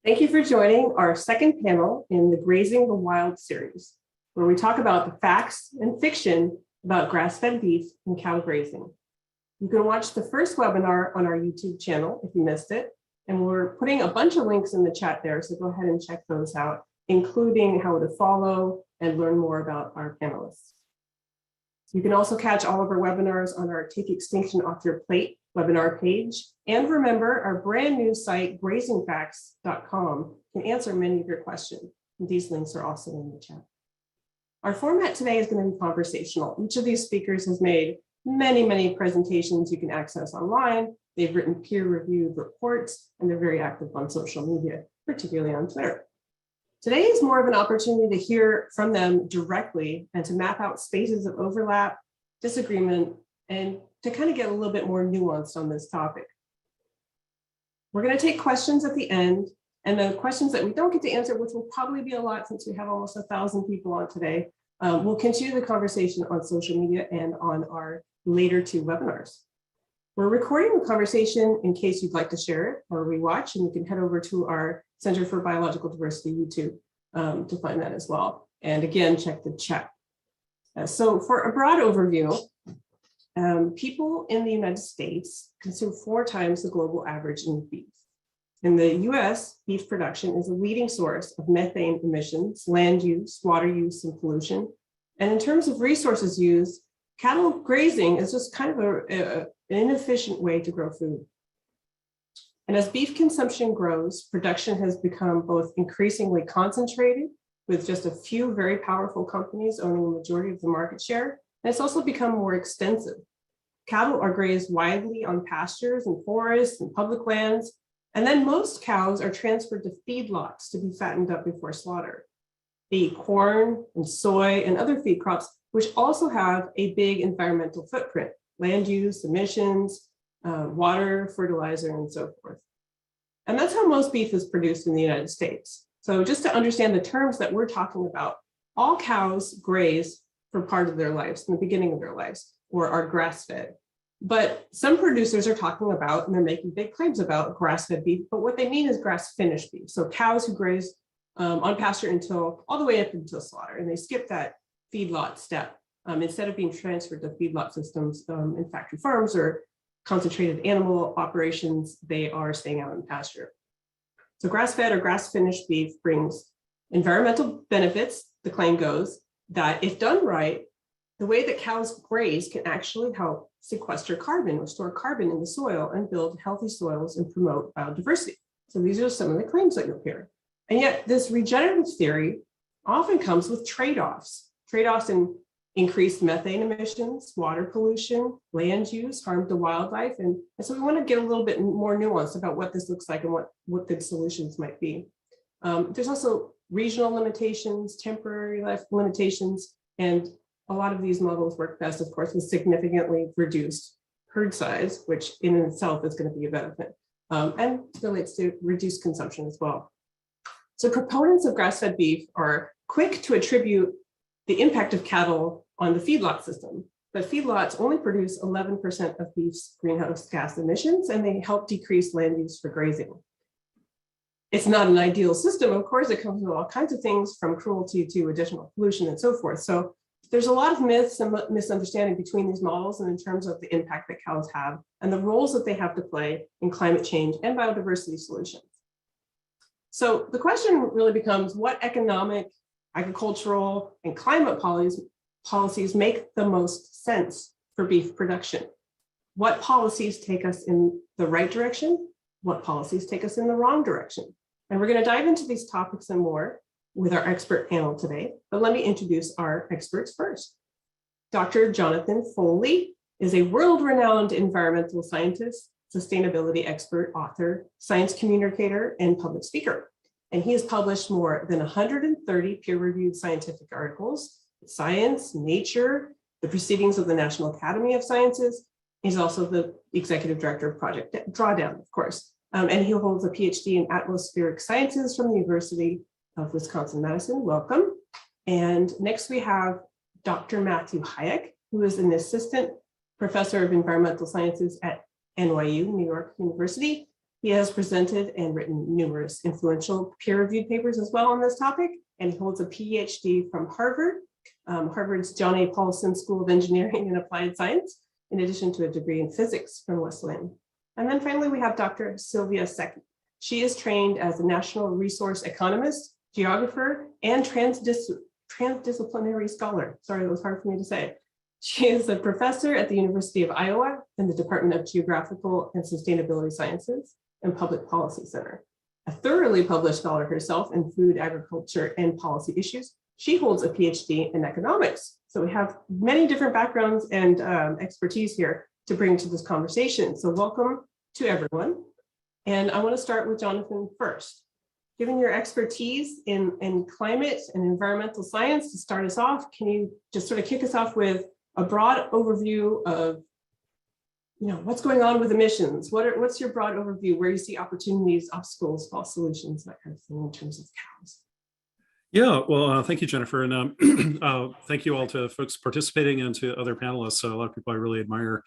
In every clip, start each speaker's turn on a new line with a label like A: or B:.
A: Thank you for joining our second panel in the Grazing the Wild series, where we talk about the facts and fiction about grass-fed beef and cow grazing. You can watch the first webinar on our YouTube channel if you missed it, and we're putting a bunch of links in the chat there, so go ahead and check those out, including how to follow and learn more about our panelists. You can also catch all of our webinars on our Take Extinction Off Your Plate webinar page. And remember, our brand new site, grazingfacts.com, can answer many of your questions. These links are also in the chat. Our format today is going to be conversational. Each of these speakers has made many presentations you can access online. They've written peer-reviewed reports, and they're very active on social media, particularly on Twitter. Today is more of an opportunity to hear from them directly and to map out spaces of overlap, disagreement, and to kind of get a little bit more nuanced on this topic. We're going to take questions at the end, and the questions that we don't get to answer, which will probably be a lot since we have almost 1,000 people on today, we'll continue the conversation on social media and on our later two webinars. We're recording the conversation in case you'd like to share it or rewatch, and you can head over to our Center for Biological Diversity YouTube to find that as well. And again, check the chat. So for a broad overview, people in the United States consume 4 times the global average in beef. In the US, beef production is a leading source of methane emissions, land use, water use, and pollution. And in terms of resources used, cattle grazing is just kind of an inefficient way to grow food. And as beef consumption grows, production has become both increasingly concentrated, with just a few very powerful companies owning the majority of the market share. And it's also become more extensive. Cattle are grazed widely on pastures and forests and public lands, and then most cows are transferred to feedlots to be fattened up before slaughter. They eat corn and soy and other feed crops, which also have a big environmental footprint: land use, emissions, water, fertilizer, and so forth. And that's how most beef is produced in the United States. So just to understand the terms that we're talking about, all cows graze for part of their lives, in the beginning of their lives, or are grass-fed. But some producers are talking about, and they're making big claims about, grass-fed beef, but what they mean is grass-finished beef. So cows who graze on pasture until all the way up until slaughter, and they skip that feedlot step. Instead of being transferred to feedlot systems in factory farms or concentrated animal operations, they are staying out in pasture. So grass-fed or grass-finished beef brings environmental benefits, the claim goes, that if done right, the way that cows graze can actually help sequester carbon or store carbon in the soil and build healthy soils and promote biodiversity. So these are some of the claims that you'll hear. And yet this regenerative theory often comes with trade-offs in increased methane emissions, water pollution, land use, harm to wildlife. And so we want to get a little bit more nuanced about what this looks like and what good solutions might be. There's also regional limitations, temporary life limitations, and a lot of these models work best, of course, with significantly reduced herd size, which in itself is going to be a benefit, and relates to reduced consumption as well. So proponents of grass-fed beef are quick to attribute the impact of cattle on the feedlot system, but feedlots only produce 11% of beef's greenhouse gas emissions, and they help decrease land use for grazing. It's not an ideal system, of course. It comes with all kinds of things, from cruelty to additional pollution and so forth. So there's a lot of myths and misunderstanding between these models and in terms of the impact that cows have and the roles that they have to play in climate change and biodiversity solutions. So the question really becomes, what economic, agricultural, and climate policies make the most sense for beef production? What policies take us in the right direction? What policies take us in the wrong direction? And we're going to dive into these topics and more with our expert panel today, but let me introduce our experts first. Dr. Jonathan Foley is a world-renowned environmental scientist, sustainability expert, author, science communicator, and public speaker. And he has published more than 130 peer-reviewed scientific articles in Science, Nature, the Proceedings of the National Academy of Sciences. He's also the executive director of Project Drawdown, of course. And he holds a PhD in atmospheric sciences from the University of Wisconsin-Madison. Welcome. And next we have Dr. Matthew Hayek, who is an assistant professor of environmental sciences at NYU, New York University. He has presented and written numerous influential peer-reviewed papers as well on this topic, and he holds a PhD from Harvard, Harvard's John A. Paulson School of Engineering and Applied Science, in addition to a degree in physics from Wesleyan. And then finally, we have Dr. Sylvia Secchi. She is trained as a national resource economist, geographer, and transdisciplinary scholar. Sorry, that was hard for me to say. She is a professor at the University of Iowa in the Department of Geographical and Sustainability Sciences and Public Policy Center. A thoroughly published scholar herself in food, agriculture, and policy issues, she holds a PhD in economics. So we have many different backgrounds and expertise here to bring to this conversation. So welcome to everyone. And I want to start with Jonathan first. Given your expertise in climate and environmental science, to start us off, can you just sort of kick us off with a broad overview of what's going on with emissions? What's your broad overview, where you see opportunities, obstacles, false solutions, that kind of thing in terms of cows?
B: Yeah, well, thank you, Jennifer. And thank you all to folks participating and to other panelists. So a lot of people I really admire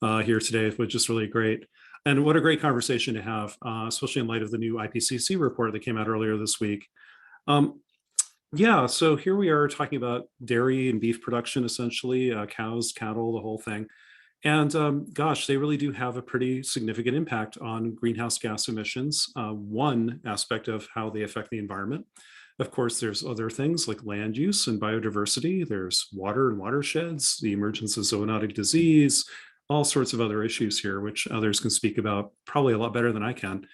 B: here today, which is really great. And what a great conversation to have, especially in light of the new IPCC report that came out earlier this week. Yeah, so here we are talking about dairy and beef production, essentially, cows, cattle, the whole thing. And gosh, they really do have a pretty significant impact on greenhouse gas emissions. One aspect of how they affect the environment. Of course, there's other things like land use and biodiversity. There's water and watersheds, the emergence of zoonotic disease, all sorts of other issues here, which others can speak about probably a lot better than I can.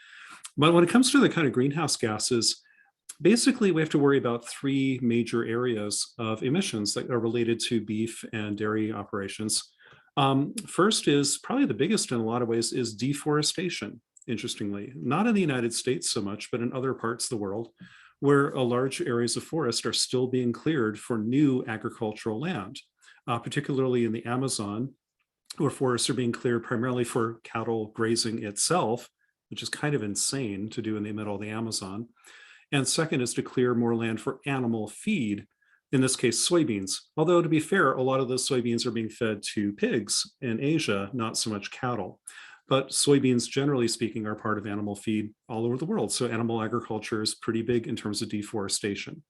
B: But when it comes to the kind of greenhouse gases, basically we have to worry about three major areas of emissions that are related to beef and dairy operations. First is probably the biggest in a lot of ways is deforestation, interestingly, not in the United States so much, but in other parts of the world, where large areas of forest are still being cleared for new agricultural land, particularly in the Amazon, where forests are being cleared primarily for cattle grazing itself, which is kind of insane to do in the middle of the Amazon. And second is to clear more land for animal feed, in this case, soybeans. Although to be fair, a lot of those soybeans are being fed to pigs in Asia, not so much cattle. But soybeans, generally speaking, are part of animal feed all over the world. So animal agriculture is pretty big in terms of deforestation.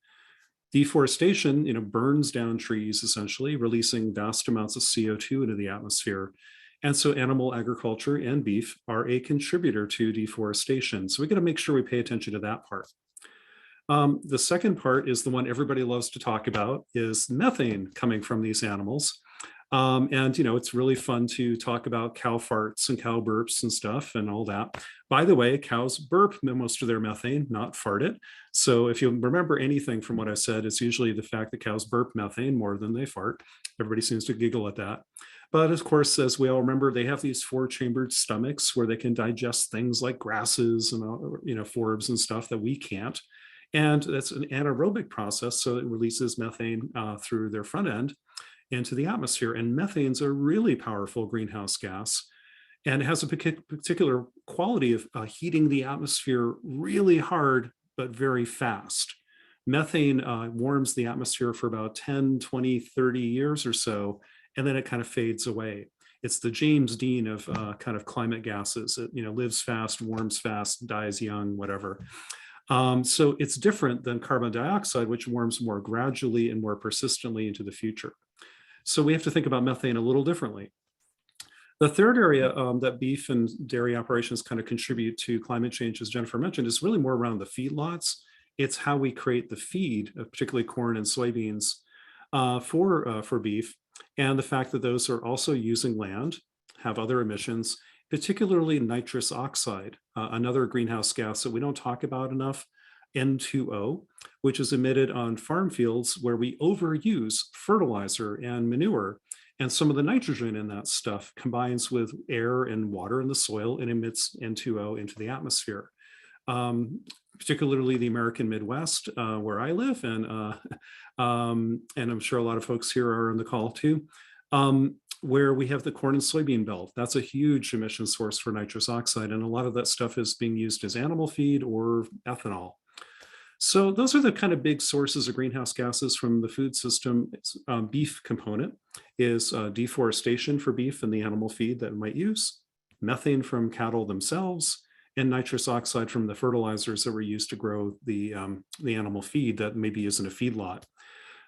B: Deforestation, burns down trees, essentially, releasing vast amounts of CO2 into the atmosphere. And so animal agriculture and beef are a contributor to deforestation. So we got to make sure we pay attention to that part. The second part is the one everybody loves to talk about, is methane coming from these animals. It's really fun to talk about cow farts and cow burps and stuff and all that. By the way, cows burp most of their methane, not fart it. So if you remember anything from what I said, it's usually the fact that cows burp methane more than they fart. Everybody seems to giggle at that. But of course, as we all remember, they have these four-chambered stomachs where they can digest things like grasses and forbs and stuff that we can't. And that's an anaerobic process, so it releases methane through their front end into the atmosphere. And methane's a really powerful greenhouse gas, and it has a particular quality of heating the atmosphere really hard, but very fast. Methane warms the atmosphere for about 10, 20, 30 years or so, and then it kind of fades away. It's the James Dean of kind of climate gases. It lives fast, warms fast, dies young, whatever. So it's different than carbon dioxide, which warms more gradually and more persistently into the future. So we have to think about methane a little differently. The third area that beef and dairy operations kind of contribute to climate change, as Jennifer mentioned, is really more around the feedlots. It's how we create the feed, particularly corn and soybeans, for beef, and the fact that those are also using land, have other emissions, particularly nitrous oxide, another greenhouse gas that we don't talk about enough, N2O, which is emitted on farm fields where we overuse fertilizer and manure. And some of the nitrogen in that stuff combines with air and water in the soil and emits N2O into the atmosphere. Particularly the American Midwest, where I live, and I'm sure a lot of folks here are on the call too, where we have the corn and soybean belt. That's a huge emission source for nitrous oxide, and a lot of that stuff is being used as animal feed or ethanol. So those are the kind of big sources of greenhouse gases from the food system. Beef component is deforestation for beef and the animal feed that we might use, methane from cattle themselves, and nitrous oxide from the fertilizers that were used to grow the animal feed that maybe isn't a feedlot.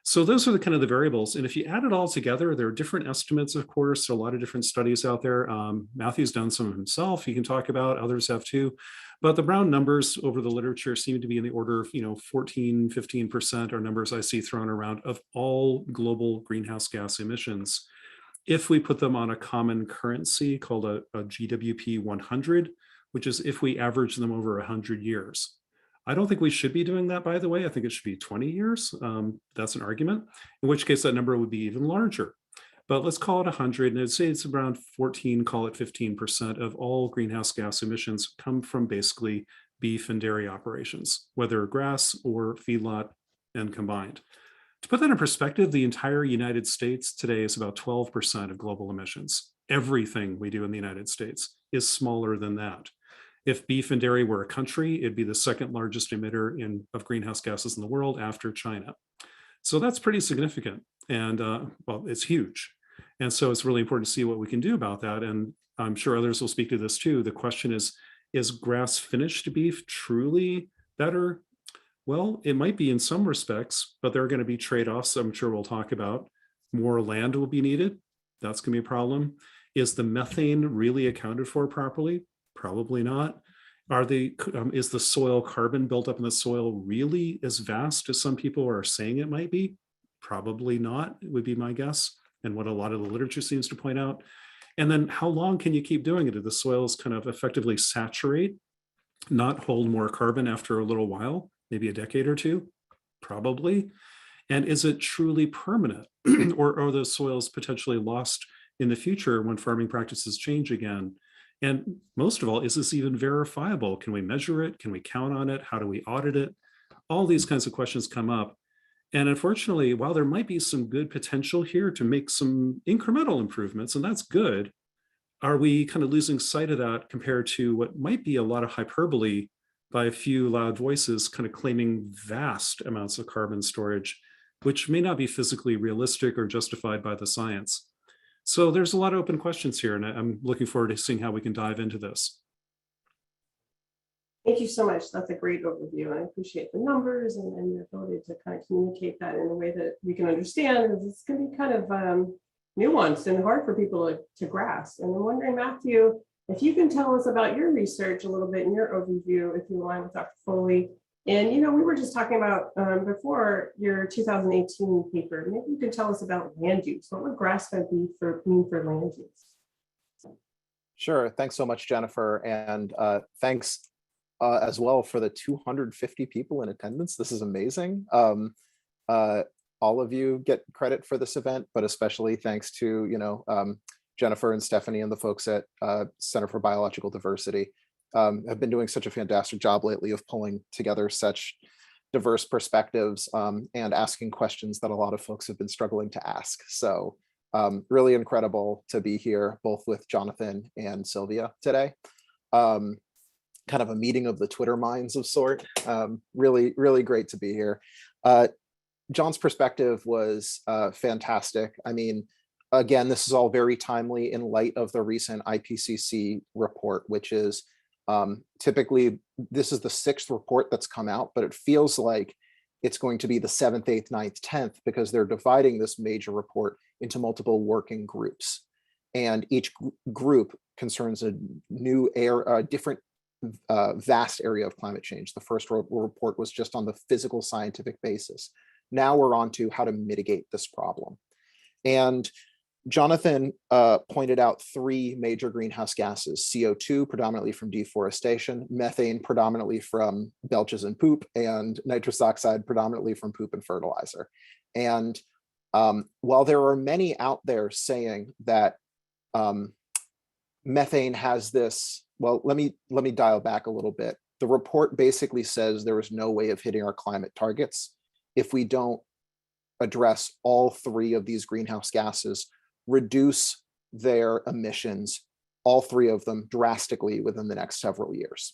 B: So those are the kind of the variables. And if you add it all together, there are different estimates, of course. There are a lot of different studies out there. Matthew's done some himself, he can talk about, others have too. But the round numbers over the literature seem to be in the order of 14, 15% are numbers I see thrown around of all global greenhouse gas emissions. If we put them on a common currency called a GWP 100, which is if we average them over 100 years. I don't think we should be doing that, by the way. I think it should be 20 years. That's an argument, in which case that number would be even larger. But let's call it 100, and I'd say it's around 14, call it 15% of all greenhouse gas emissions come from basically beef and dairy operations, whether grass or feedlot and combined. To put that in perspective, the entire United States today is about 12% of global emissions. Everything we do in the United States is smaller than that. If beef and dairy were a country, it'd be the second largest emitter of greenhouse gases in the world after China. So that's pretty significant. And well, it's huge. And so it's really important to see what we can do about that. And I'm sure others will speak to this too. The question is grass finished beef truly better? Well, it might be in some respects, but there are going to be trade-offs I'm sure we'll talk about. More land will be needed. That's going to be a problem. Is the methane really accounted for properly? Probably not. Is the soil carbon built up in the soil really as vast as some people are saying it might be? Probably not, would be my guess, and what a lot of the literature seems to point out. And then how long can you keep doing it? Do the soils kind of effectively saturate, not hold more carbon after a little while, maybe a decade or two? Probably. And is it truly permanent? Or are those soils potentially lost in the future when farming practices change again? And most of all, is this even verifiable? Can we measure it? Can we count on it? How do we audit it? All these kinds of questions come up. And unfortunately, while there might be some good potential here to make some incremental improvements, and that's good, are we kind of losing sight of that compared to what might be a lot of hyperbole by a few loud voices kind of claiming vast amounts of carbon storage, which may not be physically realistic or justified by the science? So there's a lot of open questions here, and I'm looking forward to seeing how we can dive into this.
A: Thank you so much. That's a great overview. And I appreciate the numbers and your ability to kind of communicate that in a way that we can understand, because it's going to be kind of nuanced and hard for people to grasp. And I'm wondering, Matthew, if you can tell us about your research a little bit in your overview, if you align with Dr. Foley. And, we were just talking about before your 2018 paper. Maybe you can tell us about land use. What would grass-fed beef mean for land use?
C: Sure. Thanks so much, Jennifer. And thanks as well for the 250 people in attendance. This is amazing. All of you get credit for this event, but especially thanks to, Jennifer and Stephanie and the folks at Center for Biological Diversity. Have been doing such a fantastic job lately of pulling together such diverse perspectives and asking questions that a lot of folks have been struggling to ask. So really incredible to be here, both with Jonathan and Sylvia today. Kind of a meeting of the Twitter minds of sort. Really, really great to be here. John's perspective was fantastic. I mean, again, this is all very timely in light of the recent IPCC report, which is typically, this is the 6th report that's come out, but it feels like it's going to be the 7th, 8th, 9th, 10th, because they're dividing this major report into multiple working groups. And each group concerns a new different vast area of climate change. The first report was just on the physical scientific basis. Now we're on to how to mitigate this problem. And Jonathan pointed out 3 major greenhouse gases: CO2, predominantly from deforestation; methane, predominantly from belches and poop; and nitrous oxide, predominantly from poop and fertilizer. And while there are many out there saying that methane has this, well, let me dial back a little bit. The report basically says there is no way of hitting our climate targets if we don't address all 3 of these greenhouse gases, reduce their emissions, all 3 of them, drastically within the next several years.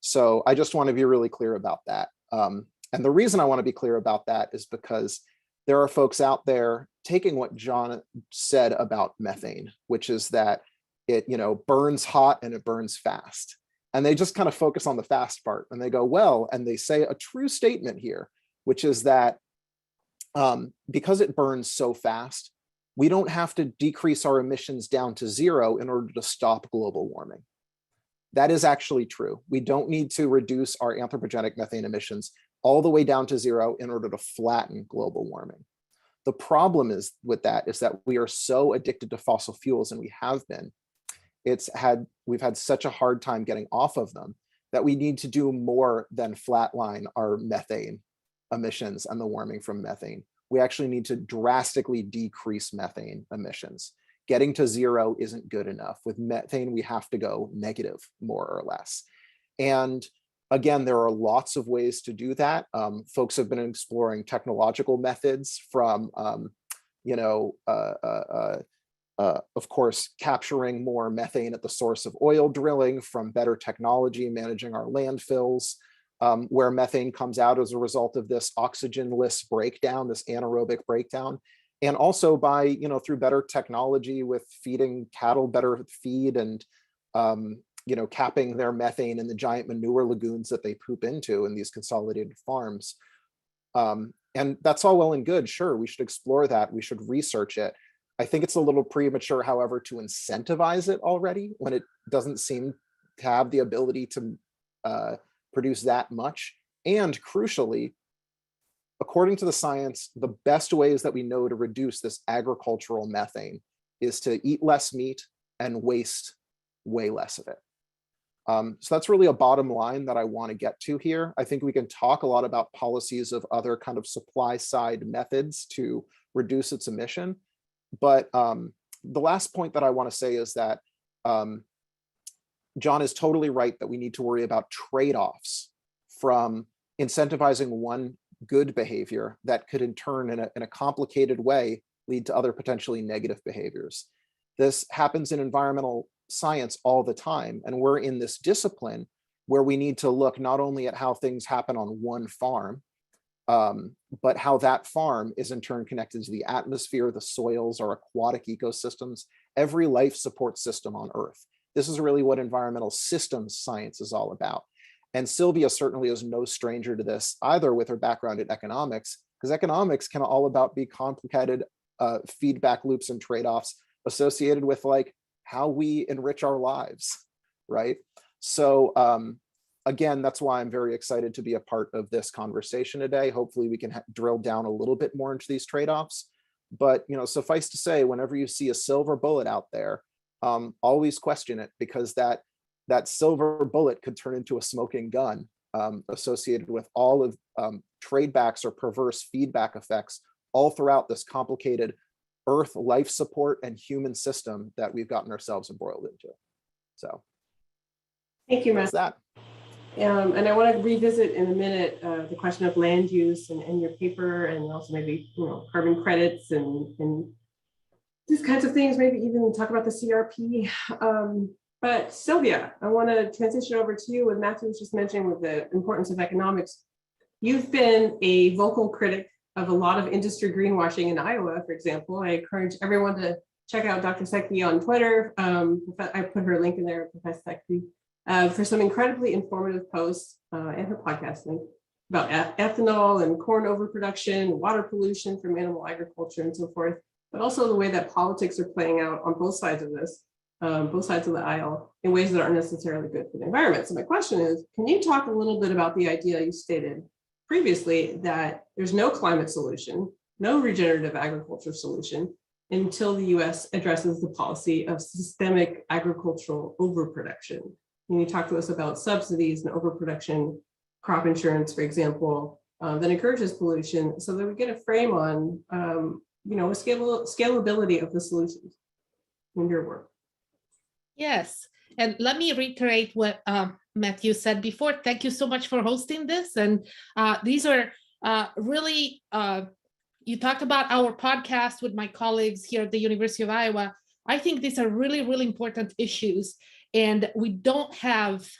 C: So I just want to be really clear about that. And the reason I want to be clear about that is because there are folks out there taking what John said about methane, which is that it burns hot and it burns fast. And they just kind of focus on the fast part, and they go, well, and they say a true statement here, which is that because it burns so fast, we don't have to decrease our emissions down to zero in order to stop global warming. That is actually true. We don't need to reduce our anthropogenic methane emissions all the way down to zero in order to flatten global warming. The problem is with that is that we are so addicted to fossil fuels, and we have been. We've had such a hard time getting off of them that we need to do more than flatline our methane emissions and the warming from methane. We actually need to drastically decrease methane emissions. Getting to zero isn't good enough. With methane, we have to go negative, more or less. And again, there are lots of ways to do that. Folks have been exploring technological methods from, of course, capturing more methane at the source of oil drilling, from better technology managing our landfills, where methane comes out as a result of this oxygenless breakdown, this anaerobic breakdown. And also by, through better technology with feeding cattle better feed and, capping their methane in the giant manure lagoons that they poop into in these consolidated farms. And that's all well and good. Sure, we should explore that. We should research it. I think it's a little premature, however, to incentivize it already when it doesn't seem to have the ability to produce that much. And crucially, according to the science, the best ways that we know to reduce this agricultural methane is to eat less meat and waste way less of it. So that's really a bottom line that I want to get to here. I think we can talk a lot about policies of other kind of supply side methods to reduce its emission. But the last point that I want to say is that John is totally right that we need to worry about trade-offs from incentivizing one good behavior that could in turn in a complicated way lead to other potentially negative behaviors. This happens in environmental science all the time, and we're in this discipline where we need to look not only at how things happen on one farm, but how that farm is in turn connected to the atmosphere, the soils, our aquatic ecosystems, every life support system on Earth. This is really what environmental systems science is all about. And Sylvia certainly is no stranger to this either, with her background in economics, because economics can all about be complicated feedback loops and trade-offs associated with like how we enrich our lives, right? So again, that's why I'm very excited to be a part of this conversation today. Hopefully we can drill down a little bit more into these trade-offs. But suffice to say, whenever you see a silver bullet out there, always question it, because that silver bullet could turn into a smoking gun associated with all of tradebacks or perverse feedback effects all throughout this complicated Earth life support and human system that we've gotten ourselves embroiled into. So
A: thank you, Matt.
C: That's that.
A: And I want to revisit in a minute the question of land use and your paper, and also maybe carbon credits and these kinds of things, maybe even talk about the CRP. But Sylvia, I want to transition over to you. What Matthew was just mentioning with the importance of economics. You've been a vocal critic of a lot of industry greenwashing in Iowa, for example. I encourage everyone to check out Dr. Sekvi on Twitter. I put her link in there, Professor Sekvi, for some incredibly informative posts and her podcast link about ethanol and corn overproduction, water pollution from animal agriculture and so forth, but also the way that politics are playing out on both sides of this. Both sides of the aisle in ways that aren't necessarily good for the environment. So my question is, can you talk a little bit about the idea you stated previously that there's no climate solution, no regenerative agriculture solution until the US addresses the policy of systemic agricultural overproduction? And you talked to us about subsidies and overproduction, crop insurance, for example, that encourages pollution, so that we get a frame on scalability of the solutions in your work.
D: Yes, and let me reiterate what Matthew said before. Thank you so much for hosting this. And these are really, you talked about our podcast with my colleagues here at the University of Iowa. I think these are really, really important issues, and we don't have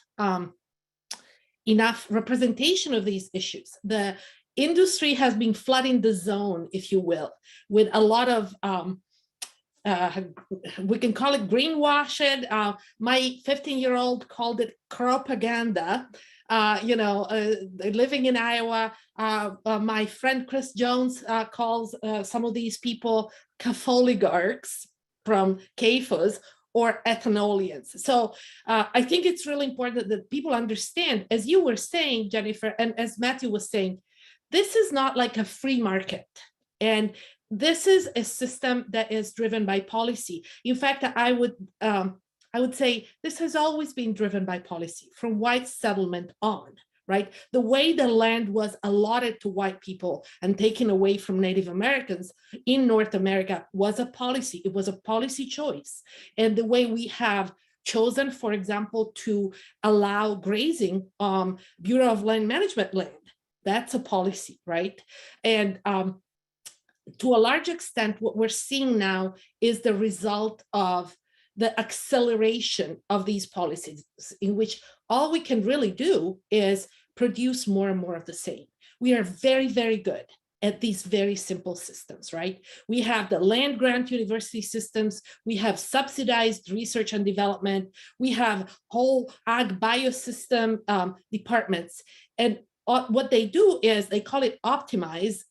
D: enough representation of these issues. The industry has been flooding the zone, if you will, with a lot of we can call it greenwashing. My 15-year-old called it propaganda. Living in Iowa, my friend Chris Jones calls some of these people oligarchs from CAFOs or ethanolians. So I think it's really important that people understand, as you were saying, Jennifer, and as Matthew was saying, this is not like a free market. And this is a system that is driven by policy. In fact, I would say this has always been driven by policy from white settlement on, right? The way the land was allotted to white people and taken away from Native Americans in North America was a policy. It was a policy choice. And the way we have chosen, for example, to allow grazing Bureau of Land Management land, that's a policy, right? And to a large extent, what we're seeing now is the result of the acceleration of these policies, in which all we can really do is produce more and more of the same. We are very, very good at these very simple systems, right? We have the land grant university systems, we have subsidized research and development, we have whole ag biosystem departments. And what they do is they call it optimize.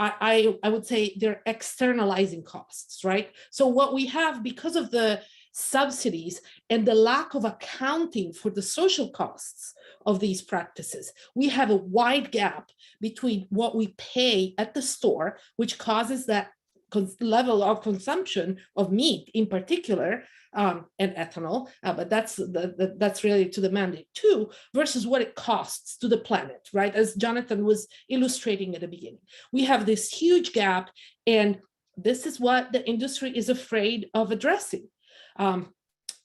D: I would say they're externalizing costs, right? So what we have, because of the subsidies and the lack of accounting for the social costs of these practices, we have a wide gap between what we pay at the store, which causes that level of consumption of meat in particular, and ethanol, but that's really to the mandate too, versus what it costs to the planet, right? As Jonathan was illustrating at the beginning. We have this huge gap, and this is what the industry is afraid of addressing.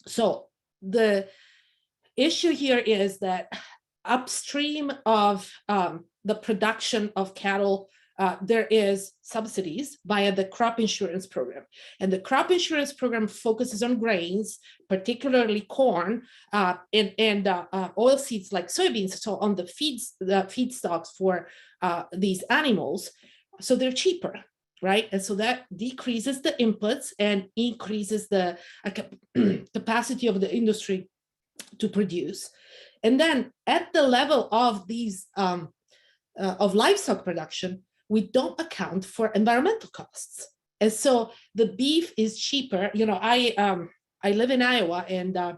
D: So the issue here is that upstream of the production of cattle, there is subsidies via the crop insurance program. And the crop insurance program focuses on grains, particularly corn, and oil seeds like soybeans, so on the feedstocks for these animals, so they're cheaper, right? And so that decreases the inputs and increases the capacity of the industry to produce. And then at the level of these of livestock production, we don't account for environmental costs. And so the beef is cheaper. I live in Iowa, and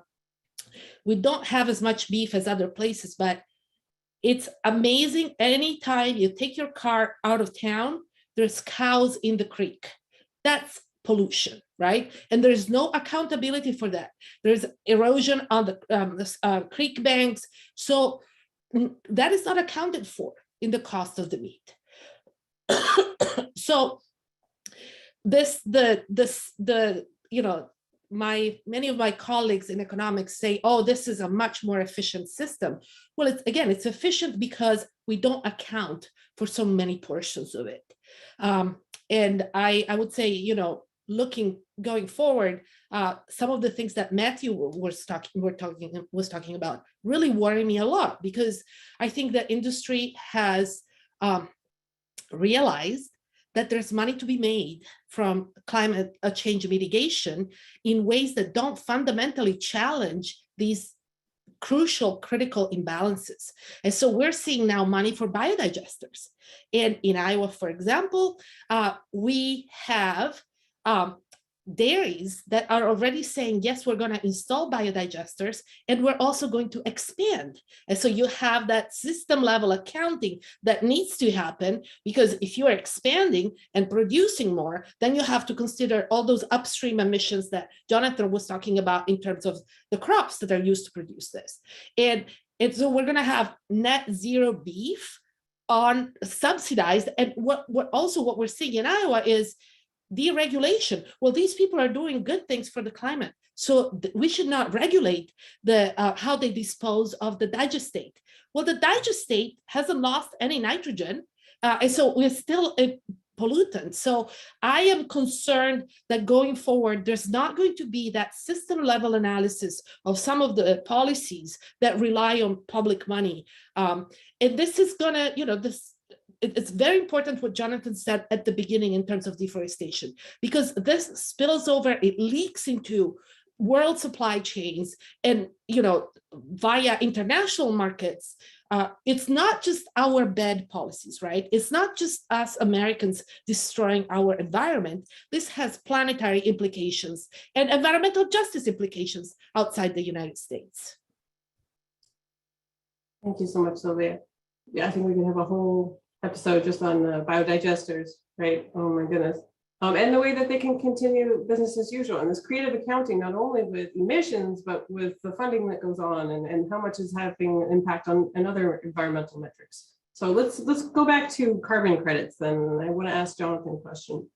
D: we don't have as much beef as other places, but it's amazing. Anytime you take your car out of town, there's cows in the creek. That's pollution, right? And there's no accountability for that. There's erosion on the creek banks. So that is not accounted for in the cost of the meat. So many of my colleagues in economics say, oh, this is a much more efficient system. Well, it's efficient because we don't account for so many portions of it. And I would say, going forward, some of the things that Matthew was talking about really worry me a lot, because I think that industry has realized that there's money to be made from climate change mitigation in ways that don't fundamentally challenge these crucial, critical imbalances. And so we're seeing now money for biodigesters. And in Iowa, for example, we have dairies that are already saying, yes, we're going to install biodigesters, and we're also going to expand. And so you have that system level accounting that needs to happen, because if you're expanding and producing more, then you have to consider all those upstream emissions that Jonathan was talking about in terms of the crops that are used to produce this. And so we're going to have net zero beef on subsidized. And what we're seeing in Iowa is deregulation. Well, these people are doing good things for the climate, so we should not regulate how they dispose of the digestate. Well, the digestate hasn't lost any nitrogen, and so we're still a pollutant. So I am concerned that going forward, there's not going to be that system level analysis of some of the policies that rely on public money, and this is gonna, it's very important what Jonathan said at the beginning in terms of deforestation, because this spills over, it leaks into world supply chains and, via international markets. It's not just our bad policies, right? It's not just us Americans destroying our environment. This has planetary implications and environmental justice implications outside the United States.
A: Thank you so much, Sylvia. Yeah, I think we can have a whole episode just on biodigesters, right? Oh my goodness. And the way that they can continue business as usual, and this creative accounting, not only with emissions, but with the funding that goes on, and how much is having an impact on other environmental metrics. So let's go back to carbon credits then. I want to ask Jonathan a question.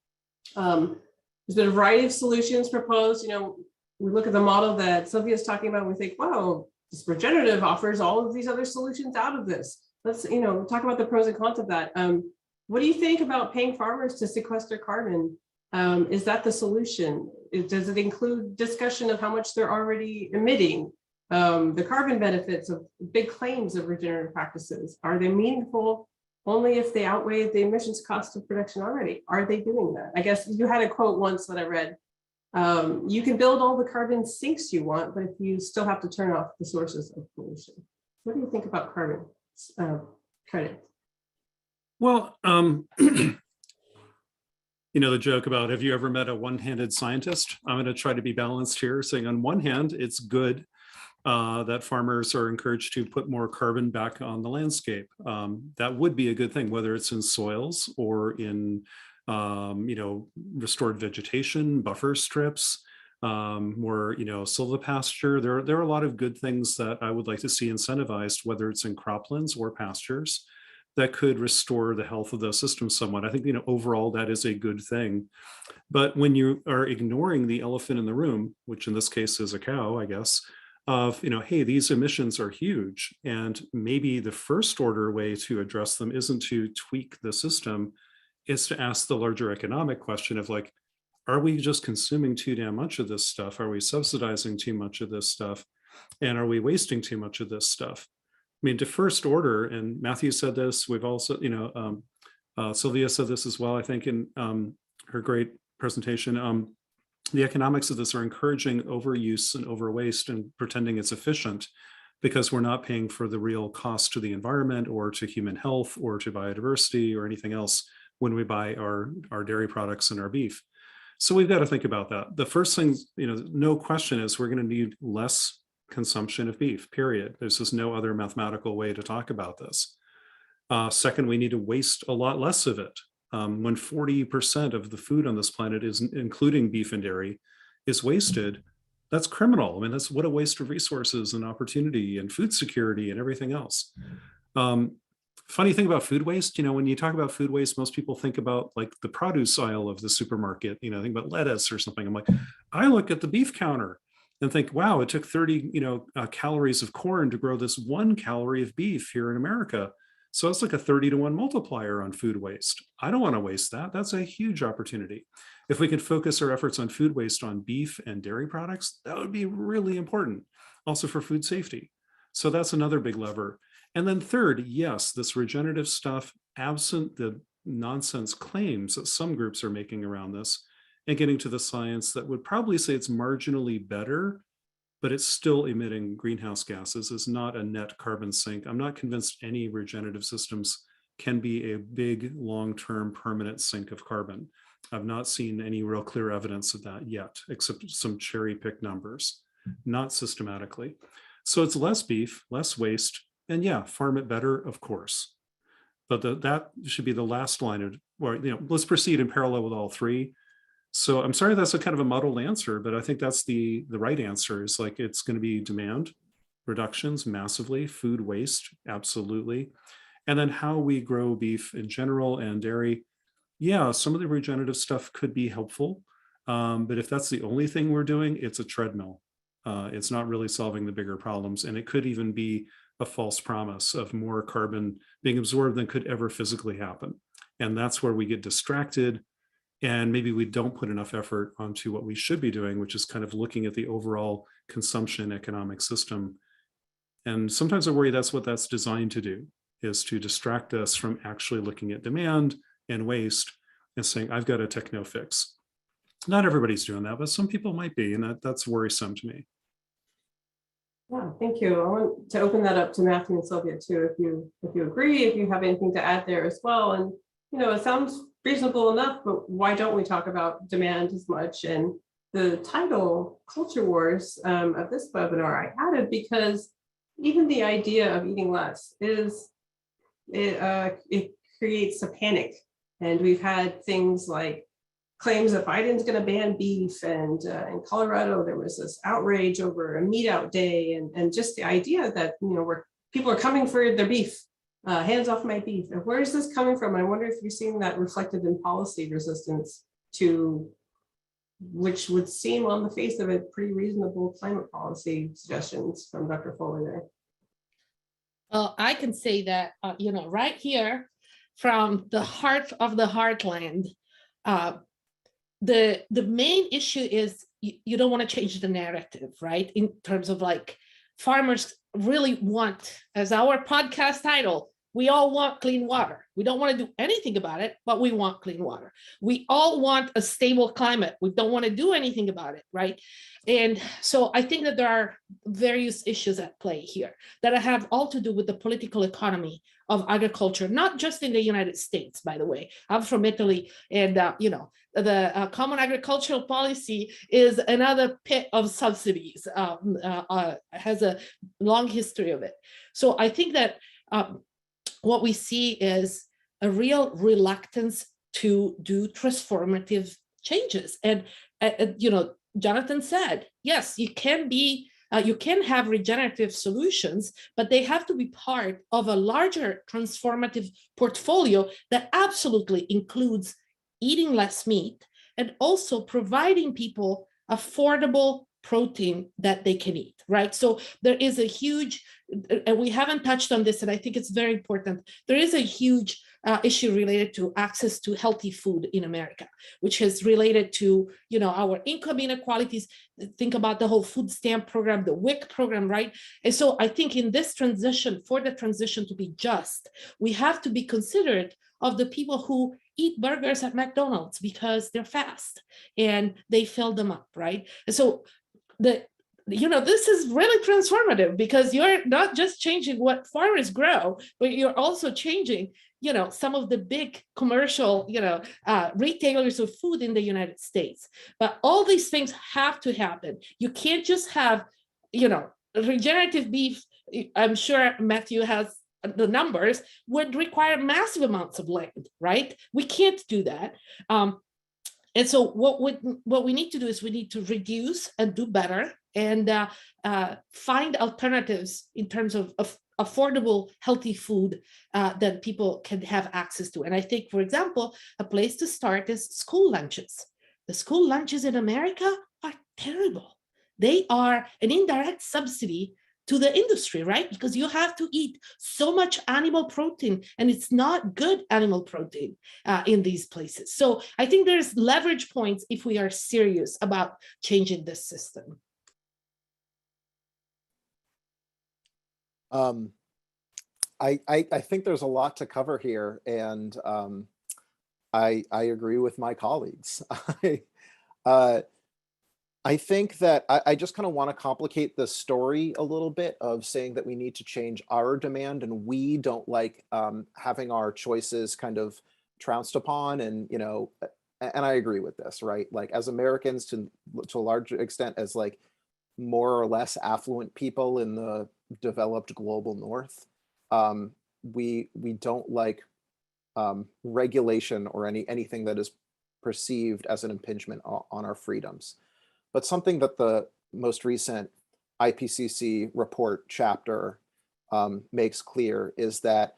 A: There's been a variety of solutions proposed. We look at the model that Sylvia's talking about, and we think, wow, this regenerative offers all of these other solutions out of this. Let's talk about the pros and cons of that. What do you think about paying farmers to sequester carbon? Is that the solution? Does it include discussion of how much they're already emitting? The carbon benefits of big claims of regenerative practices, are they meaningful only if they outweigh the emissions cost of production already? Are they doing that? I guess you had a quote once that I read. You can build all the carbon sinks you want, but if you still have to turn off the sources of pollution. What do you think about carbon credit?
B: Well, the joke about, have you ever met a one-handed scientist? I'm going to try to be balanced here, saying on one hand, it's good that farmers are encouraged to put more carbon back on the landscape. That would be a good thing, whether it's in soils or in restored vegetation, buffer strips, more, silvopasture. There are a lot of good things that I would like to see incentivized, whether it's in croplands or pastures, that could restore the health of those systems somewhat. I think, overall, that is a good thing. But when you are ignoring the elephant in the room, which in this case is a cow, I guess, of, hey, these emissions are huge. And maybe the first order way to address them isn't to tweak the system, it's to ask the larger economic question of like, are we just consuming too damn much of this stuff? Are we subsidizing too much of this stuff? And are we wasting too much of this stuff? I mean, to first order, and Matthew said this, we've also, Sylvia said this as well, I think in her great presentation, the economics of this are encouraging overuse and overwaste and pretending it's efficient because we're not paying for the real cost to the environment or to human health or to biodiversity or anything else when we buy our dairy products and our beef. So we've got to think about that. The first thing, no question is we're going to need less consumption of beef, period. There's just no other mathematical way to talk about this. Second, we need to waste a lot less of it. When 40% of the food on this planet is, including beef and dairy, is wasted, that's criminal. I mean, that's what a waste of resources and opportunity and food security and everything else. Funny thing about food waste, when you talk about food waste, most people think about like the produce aisle of the supermarket, think about lettuce or something. I'm like, I look at the beef counter and think, wow, it took 30, calories of corn to grow this 1 calorie of beef here in America. So it's like a 30-to-1 multiplier on food waste. I don't want to waste that. That's a huge opportunity. If we could focus our efforts on food waste on beef and dairy products, that would be really important. Also for food safety. So that's another big lever. And then third, yes, this regenerative stuff, absent the nonsense claims that some groups are making around this, and getting to the science that would probably say it's marginally better, but it's still emitting greenhouse gases, is not a net carbon sink. I'm not convinced any regenerative systems can be a big, long-term permanent sink of carbon. I've not seen any real clear evidence of that yet, except some cherry-picked numbers, not systematically. So it's less beef, less waste, and yeah, farm it better, of course. But that should be the last line of, let's proceed in parallel with all three. So I'm sorry that's a kind of a muddled answer, but I think that's the right answer is like it's going to be demand reductions massively, food waste, absolutely. And then how we grow beef in general and dairy. Yeah, some of the regenerative stuff could be helpful. But if that's the only thing we're doing, it's a treadmill. It's not really solving the bigger problems. And it could even be a false promise of more carbon being absorbed than could ever physically happen. And that's where we get distracted. And maybe we don't put enough effort onto what we should be doing, which is kind of looking at the overall consumption economic system. And sometimes I worry that's what that's designed to do. is to distract us from actually looking at demand and waste and saying, I've got a techno fix. Not everybody's doing that, but some people might be, and that's worrisome to me.
A: Yeah, thank you. I want to open that up to Matthew and Sylvia too, if you agree, if you have anything to add there as well. And it sounds reasonable enough, but why don't we talk about demand as much? And the title Culture Wars of this webinar I added because even the idea of eating less it creates a panic. And we've had things like claims that Biden's going to ban beef, and in Colorado there was this outrage over a meat out day, and just the idea that where people are coming for their beef, hands off my beef. And where is this coming from? I wonder if you're seeing that reflected in policy resistance to, which would seem on the face of it, pretty reasonable climate policy suggestions from Dr. Fuller there.
D: Well, I can say that right here from the heart of the heartland. The main issue is you don't want to change the narrative, right? In terms of like farmers really want, as our podcast title, we all want clean water. We don't want to do anything about it, but we want clean water. We all want a stable climate. We don't want to do anything about it, right? And so I think that there are various issues at play here that have all to do with the political economy of agriculture, not just in the United States, by the way. I'm from Italy, and the common agricultural policy is another pit of subsidies, has a long history of it. So I think that what we see is a real reluctance to do transformative changes. And Jonathan said, yes, you can have regenerative solutions, but they have to be part of a larger transformative portfolio that absolutely includes eating less meat and also providing people affordable protein that they can eat, right? So there is a huge, and we haven't touched on this, and I think it's very important, there is a huge issue related to access to healthy food in America, which is related to our income inequalities. Think about the whole food stamp program, the WIC program, right? And so I think in this transition, for the transition to be just, we have to be considerate of the people who eat burgers at McDonald's because they're fast and they fill them up, right? And so this is really transformative because you're not just changing what farmers grow, but you're also changing some of the big commercial retailers of food in the United States. But all these things have to happen. You can't just have regenerative beef. I'm sure Matthew has the numbers, would require massive amounts of land, right? We can't do that. And so what we need to do is we need to reduce and do better and find alternatives in terms of affordable, healthy food that people can have access to. And I think, for example, a place to start is school lunches. The school lunches in America are terrible. They are an indirect subsidy to the industry, right? Because you have to eat so much animal protein, and it's not good animal protein in these places. So I think there's leverage points if we are serious about changing this system.
C: I think there's a lot to cover here, and I agree with my colleagues. I think that I just kind of want to complicate the story a little bit of saying that we need to change our demand, and we don't like having our choices kind of trounced upon. And and I agree with this, right? Like, as Americans, to a large extent, as like more or less affluent people in the developed global north, we don't like regulation or anything that is perceived as an impingement on our freedoms. But something that the most recent IPCC report chapter makes clear is that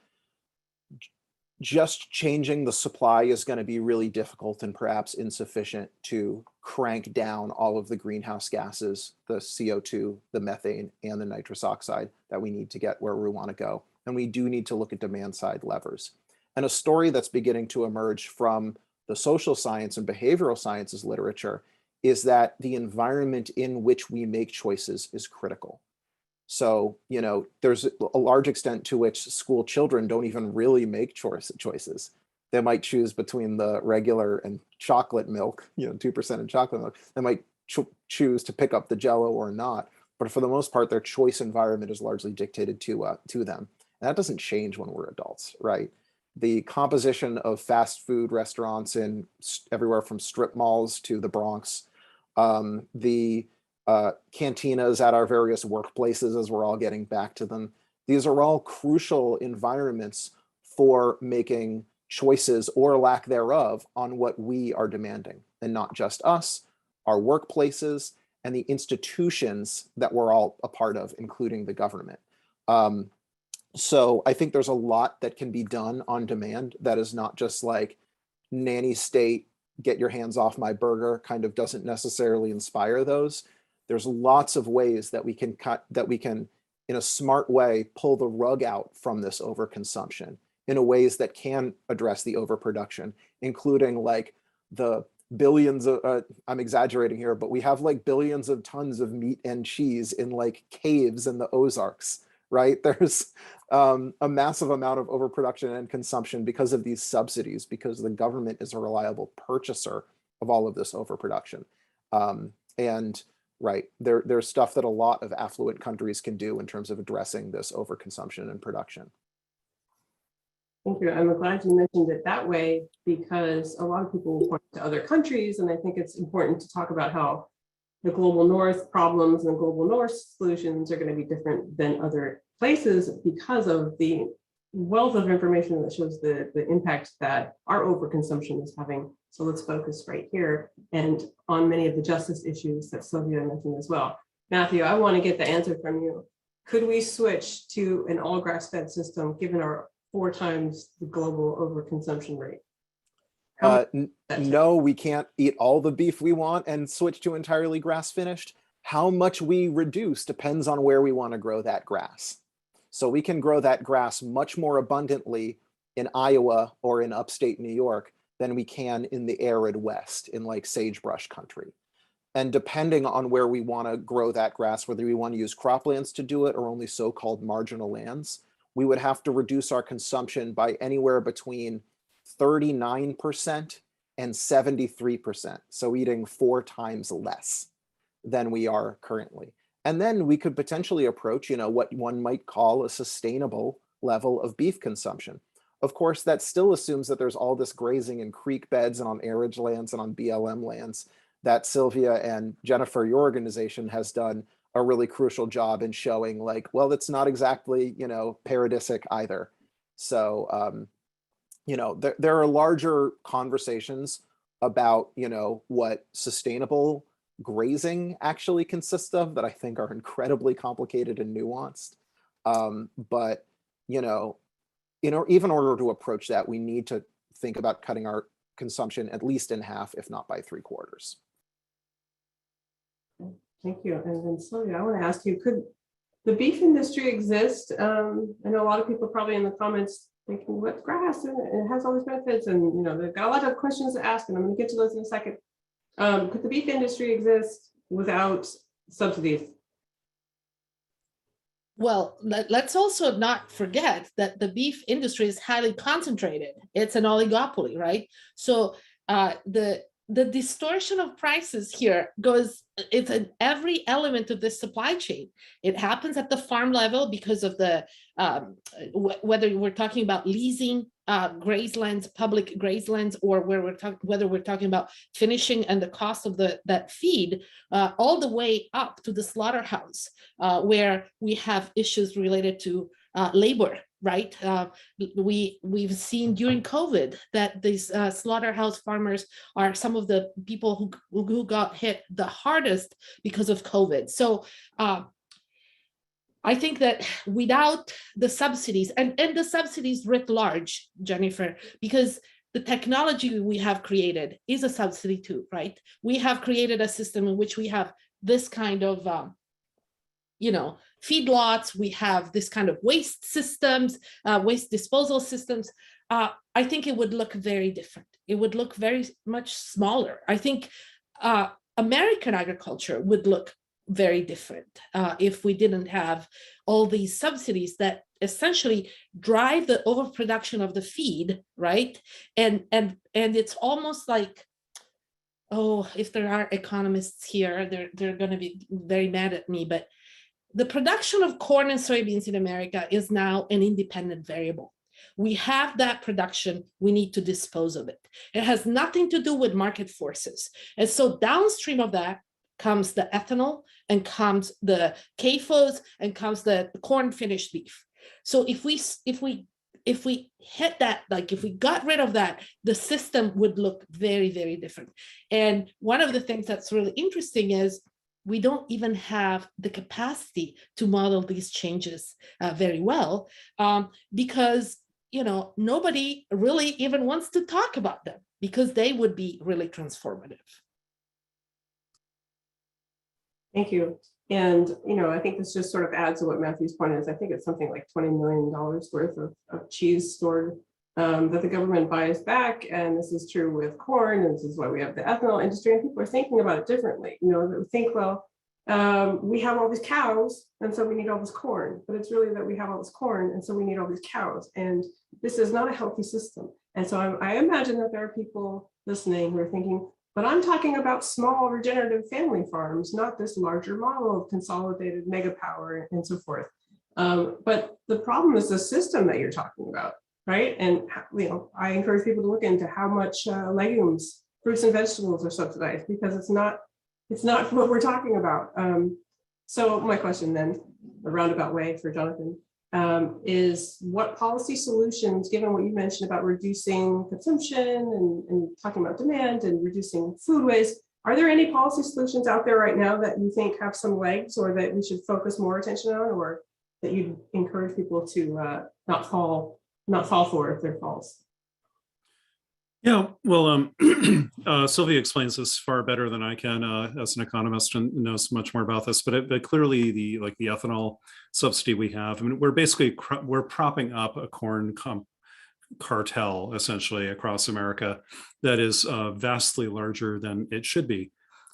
C: just changing the supply is going to be really difficult and perhaps insufficient to crank down all of the greenhouse gases, the CO2, the methane, and the nitrous oxide that we need to get where we want to go. And we do need to look at demand side levers. And a story that's beginning to emerge from the social science and behavioral sciences literature is that the environment in which we make choices is critical. So, there's a large extent to which school children don't even really make choices. They might choose between the regular and chocolate milk, 2% in chocolate milk. They might choose to pick up the Jello or not. But for the most part, their choice environment is largely dictated to them. And that doesn't change when we're adults, right? The composition of fast food restaurants in everywhere from strip malls to the Bronx, the cantinas at our various workplaces, as we're all getting back to them. These are all crucial environments for making choices or lack thereof on what we are demanding, and not just us, our workplaces, and the institutions that we're all a part of, including the government. So I think there's a lot that can be done on demand that is not just like nanny state, get your hands off my burger, kind of doesn't necessarily inspire those. There's lots of ways that we can in a smart way, pull the rug out from this overconsumption in a ways that can address the overproduction, including like the billions of, I'm exaggerating here, but we have like billions of tons of meat and cheese in like caves in the Ozarks, right? There's a massive amount of overproduction and consumption because of these subsidies, because the government is a reliable purchaser of all of this overproduction. And right, there's stuff that a lot of affluent countries can do in terms of addressing this overconsumption and production.
A: Thank you. I'm glad you mentioned it that way, because a lot of people point to other countries, and I think it's important to talk about how the global north problems and global north solutions are going to be different than other places because of the wealth of information that shows the impact that our overconsumption is having. So let's focus right here and on many of the justice issues that Sylvia mentioned as well. Matthew, I want to get the answer from you. Could we switch to an all grass-fed system given our 4 times the global overconsumption rate?
C: No, we can't eat all the beef we want and switch to entirely grass finished. How much we reduce depends on where we want to grow that grass. So we can grow that grass much more abundantly in Iowa or in upstate New York than we can in the arid West, in like sagebrush country. And depending on where we want to grow that grass, whether we want to use croplands to do it or only so-called marginal lands, we would have to reduce our consumption by anywhere between 39% and 73%. So eating 4 times less than we are currently. And then we could potentially approach, what one might call a sustainable level of beef consumption. Of course, that still assumes that there's all this grazing in creek beds and on arage lands and on BLM lands that Sylvia and Jennifer, your organization, has done a really crucial job in showing like, well, it's not exactly, paradisic either. So, there are larger conversations about, what sustainable grazing actually consists of that I think are incredibly complicated and nuanced. But, even in order to approach that, we need to think about cutting our consumption at least in half, if not by 3/4.
A: Thank you. And then Sylvia, I want to ask you, could the beef industry exist? I know a lot of people probably in the comments thinking, what's grass? And it has all these benefits. And, they've got a lot of questions to ask, and I'm going to get to those in a second. Could the beef industry exist without subsidies?
D: Well, let's also not forget that the beef industry is highly concentrated. It's an oligopoly, right? So the distortion of prices here it's in every element of the supply chain. It happens at the farm level because of the, whether we're talking about leasing grazelands, public grazelands, or whether we're talking about finishing and the cost of that feed, all the way up to the slaughterhouse, where we have issues related to labor. Right, we've seen during COVID that these slaughterhouse farmers are some of the people who got hit the hardest because of COVID. So I think that without the subsidies and the subsidies writ large, Jennifer, because the technology we have created is a subsidy too, right? We have created a system in which we have this kind of feedlots, we have this kind of waste systems, waste disposal systems. I think it would look very different. It would look very much smaller. I think American agriculture would look very different if we didn't have all these subsidies that essentially drive the overproduction of the feed, right? And it's almost like, oh, if there are economists here, they're going to be very mad at me, but the production of corn and soybeans in America is now an independent variable. We have that production, we need to dispose of it. It has nothing to do with market forces. And so downstream of that comes the ethanol and comes the CAFOs and comes the corn finished beef. So if we hit that, like if we got rid of that, the system would look very, very different. And one of the things that's really interesting is we don't even have the capacity to model these changes very well because, you know, nobody really even wants to talk about them because they would be really transformative.
A: Thank you. And, you know, I think this just sort of adds to what Matthew's point is. I think it's something like $20 million worth of cheese stored that the government buys back. And this is true with corn. And this is why we have the ethanol industry. And people are thinking about it differently. You know, they think, well, we have all these cows, and so we need all this corn. But it's really that we have all this corn, and so we need all these cows. And this is not a healthy system. And so I imagine that there are people listening who are thinking, but I'm talking about small regenerative family farms, not this larger model of consolidated mega power and so forth. But the problem is the system that you're talking about, right? And, you know, I encourage people to look into how much legumes, fruits and vegetables are subsidized, because it's not what we're talking about. So my question then, a roundabout way for Jonathan, is what policy solutions, given what you mentioned about reducing consumption and talking about demand and reducing food waste, are there any policy solutions out there right now that you think have some legs or that we should focus more attention on, or that you'd encourage people to not fall for if they're false?
B: Yeah, well, Sylvia explains this far better than I can as an economist and knows much more about this. But clearly, the ethanol subsidy we have, I mean, we're propping up a corn cartel essentially across America that is vastly larger than it should be.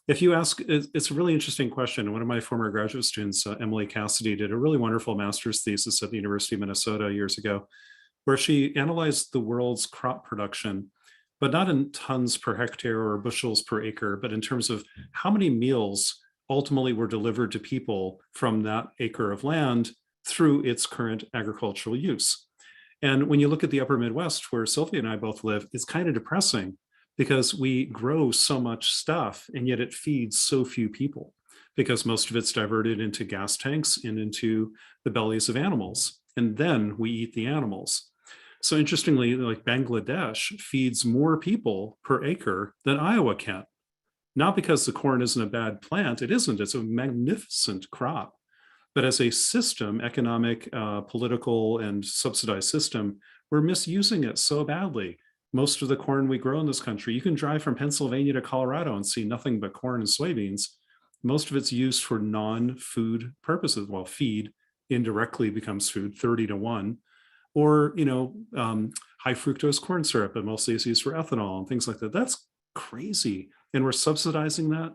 B: If you ask, it's a really interesting question. One of my former graduate students, Emily Cassidy, did a really wonderful master's thesis at the University of Minnesota years ago, where she analyzed the world's crop production, but not in tons per hectare or bushels per acre, but in terms of how many meals ultimately were delivered to people from that acre of land through its current agricultural use. And when you look at the upper Midwest, where Sylvia and I both live, it's kind of depressing because we grow so much stuff and yet it feeds so few people because most of it's diverted into gas tanks and into the bellies of animals. And then we eat the animals. So interestingly, like Bangladesh feeds more people per acre than Iowa can. Not because the corn isn't a bad plant, it isn't, it's a magnificent crop. But as a system, economic, political, and subsidized system, we're misusing it so badly. Most of the corn we grow in this country, you can drive from Pennsylvania to Colorado and see nothing but corn and soybeans. Most of it's used for non-food purposes. Well, feed indirectly becomes food, 30-to-1. Or, you know, high fructose corn syrup, but mostly it's used for ethanol and things like that. That's crazy. And we're subsidizing that.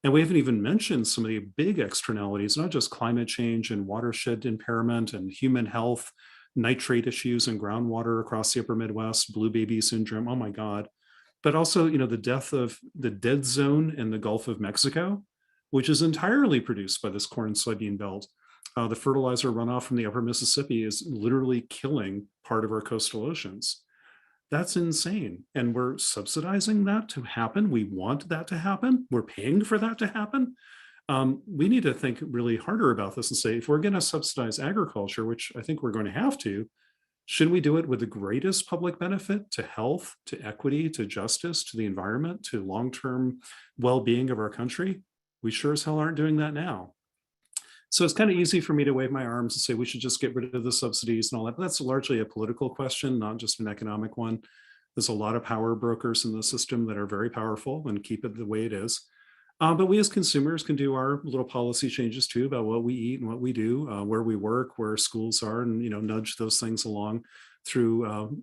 B: And we haven't even mentioned some of the big externalities, not just climate change and watershed impairment and human health, nitrate issues in groundwater across the upper Midwest, blue baby syndrome, oh my God. But also, you know, the death of the dead zone in the Gulf of Mexico, which is entirely produced by this corn and soybean belt. The fertilizer runoff from the upper Mississippi is literally killing part of our coastal oceans. That's insane. And we're subsidizing that to happen. We want that to happen. We're paying for that to happen. We need to think really harder about this and say, if we're going to subsidize agriculture, which I think we're going to have to, should we do it with the greatest public benefit to health, to equity, to justice, to the environment, to long-term well-being of our country? We sure as hell aren't doing that now. So it's kind of easy for me to wave my arms and say we should just get rid of the subsidies and all that. But that's largely a political question, not just an economic one. There's a lot of power brokers in the system that are very powerful and keep it the way it is. But we as consumers can do our little policy changes too about what we eat and what we do, where we work, where schools are, and, you know, nudge those things along through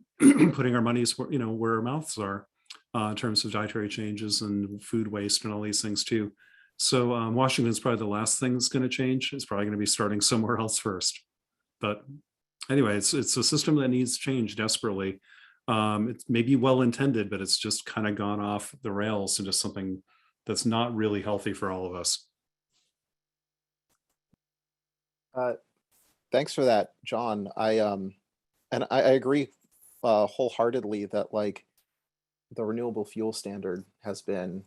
B: putting our monies where, you know, where our mouths are in terms of dietary changes and food waste and all these things too. So Washington's probably the last thing that's going to change. It's probably going to be starting somewhere else first. But anyway, it's a system that needs change desperately. It may be well intended, but it's just kind of gone off the rails into something that's not really healthy for all of us.
C: Thanks for that, John. I agree wholeheartedly that like the renewable fuel standard has been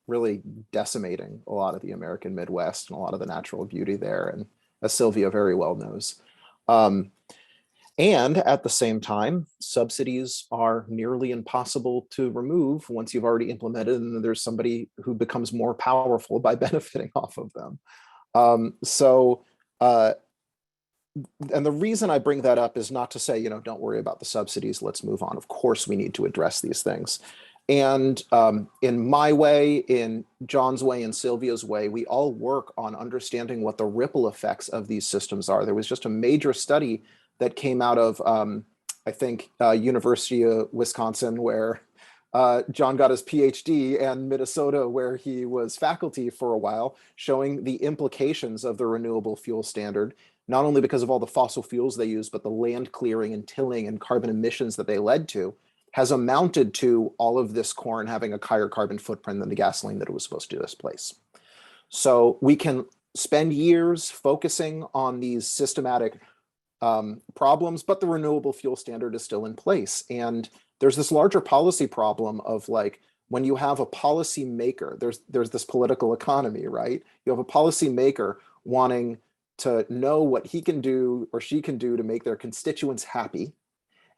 C: really decimating a lot of the American Midwest and a lot of the natural beauty there, and as Sylvia very well knows. And at the same time, subsidies are nearly impossible to remove once you've already implemented, and there's somebody who becomes more powerful by benefiting off of them. And the reason I bring that up is not to say, you know, don't worry about the subsidies, let's move on. Of course, we need to address these things. And in my way, in John's way, in Sylvia's way, we all work on understanding what the ripple effects of these systems are. There was just a major study that came out of, I think, University of Wisconsin, where John got his PhD, and Minnesota, where he was faculty for a while, showing the implications of the renewable fuel standard, not only because of all the fossil fuels they use, but the land clearing and tilling and carbon emissions that they led to, has amounted to all of this corn having a higher carbon footprint than the gasoline that it was supposed to displace. So we can spend years focusing on these systematic problems, but the renewable fuel standard is still in place. And there's this larger policy problem of like, when you have a policy maker, there's this political economy, right? You have a policy maker wanting to know what he can do or she can do to make their constituents happy.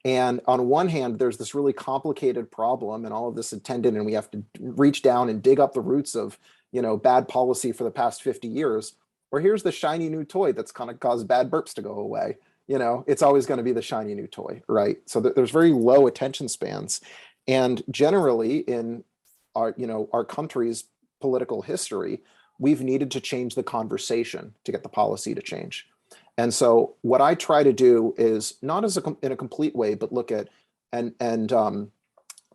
C: And on one hand, there's this really complicated problem and all of this attendant, and we have to reach down and dig up the roots of, you know, bad policy for the past 50 years. Or here's the shiny new toy that's kind of caused bad burps to go away. You know, it's always going to be the shiny new toy, right? So there's very low attention spans. And generally in our, you know, our country's political history, we've needed to change the conversation to get the policy to change. And so what I try to do is not as in a complete way, but look at, and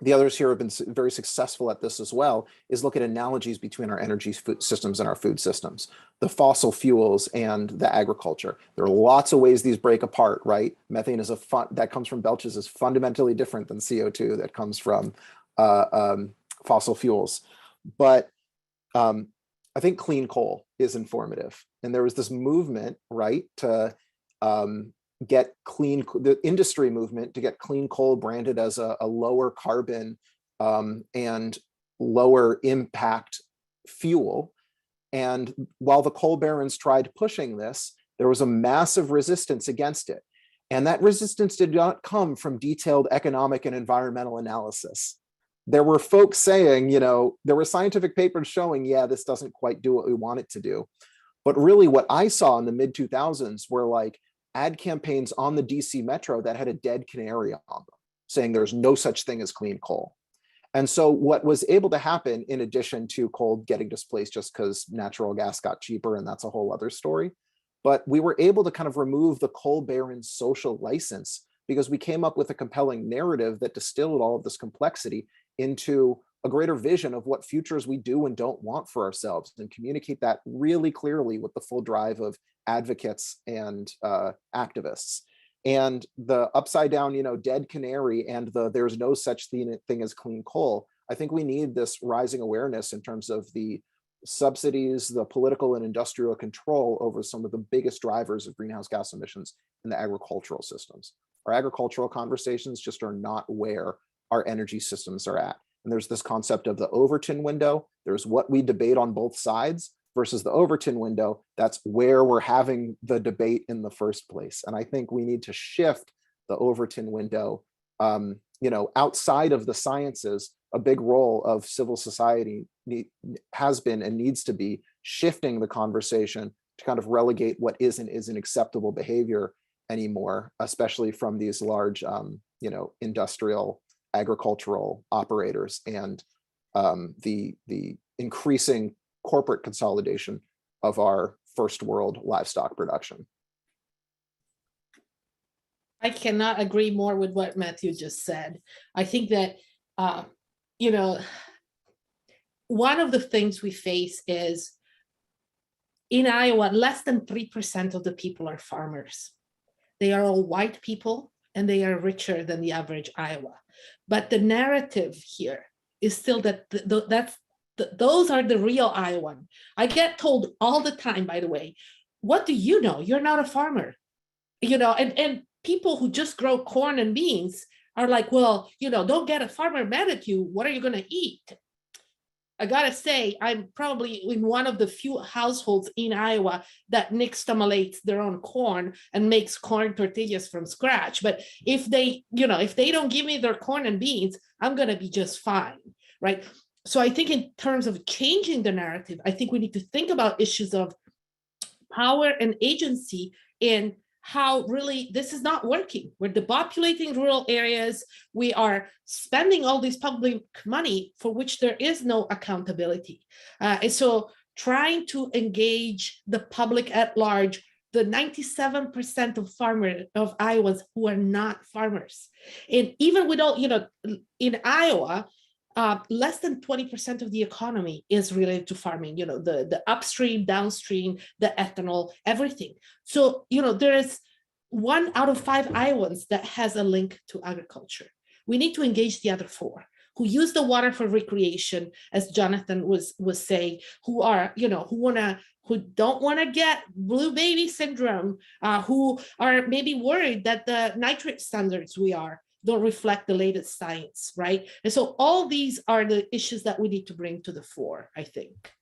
C: the others here have been very successful at this as well, is look at analogies between our energy systems and our food systems, the fossil fuels and the agriculture. There are lots of ways these break apart, right? Methane is that comes from belches is fundamentally different than CO2 that comes from fossil fuels. But I think clean coal is informative. And there was this movement, right, to get the industry movement to get clean coal branded as a lower carbon and lower impact fuel. And while the coal barons tried pushing this, there was a massive resistance against it. And that resistance did not come from detailed economic and environmental analysis. There were folks saying, you know, there were scientific papers showing, yeah, this doesn't quite do what we want it to do. But really what I saw in the mid 2000s were like ad campaigns on the DC Metro that had a dead canary on them, saying there's no such thing as clean coal. And so what was able to happen, in addition to coal getting displaced just because natural gas got cheaper, and that's a whole other story, but we were able to kind of remove the coal baron's social license because we came up with a compelling narrative that distilled all of this complexity into a greater vision of what futures we do and don't want for ourselves, and communicate that really clearly with the full drive of advocates and activists. And the upside down, you know, dead canary and the there's no such thing as clean coal. I think we need this rising awareness in terms of the subsidies, the political and industrial control over some of the biggest drivers of greenhouse gas emissions in the agricultural systems. Our agricultural conversations just are not where our energy systems are at. And there's this concept of the Overton window. There's what we debate on both sides versus the Overton window. That's where we're having the debate in the first place. And I think we need to shift the Overton window. You know, outside of the sciences, a big role of civil society has been and needs to be shifting the conversation to kind of relegate what isn't acceptable behavior anymore, especially from these large, you know, industrial agricultural operators and the increasing corporate consolidation of our first world livestock production.
D: I cannot agree more with what Matthew just said. I think that, you know, one of the things we face is in Iowa, less than 3% of the people are farmers. They are all white people and they are richer than the average Iowa. But the narrative here is still that those are the real Iowan. I get told all the time, by the way, what do you know? You're not a farmer. And people who just grow corn and beans are like, well, don't get a farmer mad at you. What are you going to eat? I gotta say, I'm probably in one of the few households in Iowa that nixtamalates their own corn and makes corn tortillas from scratch. But if they don't give me their corn and beans, I'm gonna be just fine, right? So I think in terms of changing the narrative, I think we need to think about issues of power and agency and how really this is not working. We're depopulating rural areas. We are spending all this public money for which there is no accountability. And so trying to engage the public at large, the 97% of Iowans who are not farmers. And even with all, in Iowa, less than 20% of the economy is related to farming, the upstream, downstream, the ethanol, everything. So, there is 1 out of 5 Iowans that has a link to agriculture. We need to engage the other 4 who use the water for recreation, as Jonathan was saying, who are, who don't want to get blue baby syndrome, who are maybe worried that the nitrate standards don't reflect the latest science, right? And so all these are the issues that we need to bring to the fore, I think.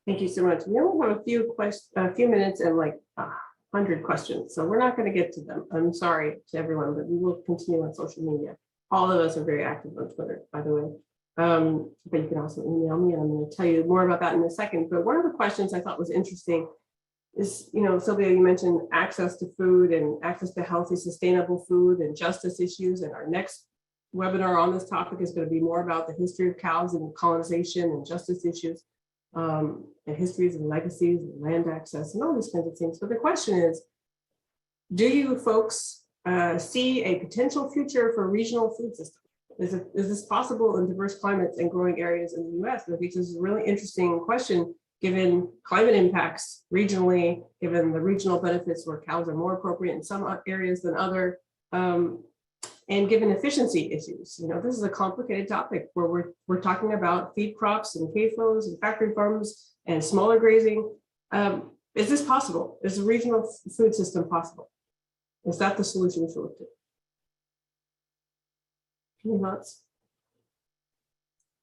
A: Thank you so much. We only have a few minutes and like 100 questions, so we're not going to get to them. I'm sorry to everyone, but we will continue on social media. All of us are very active on Twitter, by the way. But you can also email me, and I'm going to tell you more about that in a second. But one of the questions I thought was interesting is, Sylvia, you mentioned access to food and access to healthy, sustainable food and justice issues. And our next webinar on this topic is going to be more about the history of cows and colonization and justice issues, and histories and legacies and land access and all these kinds of things. But the question is, do you folks see a potential future for regional food systems? Is this possible in diverse climates and growing areas in the US? I think this is a really interesting question, given climate impacts regionally, given the regional benefits where cows are more appropriate in some areas than other, and given efficiency issues. This is a complicated topic where we're talking about feed crops and CAFOs and factory farms and smaller grazing. Is this possible? Is a regional food system possible? Is that the solution we should look to? Any thoughts?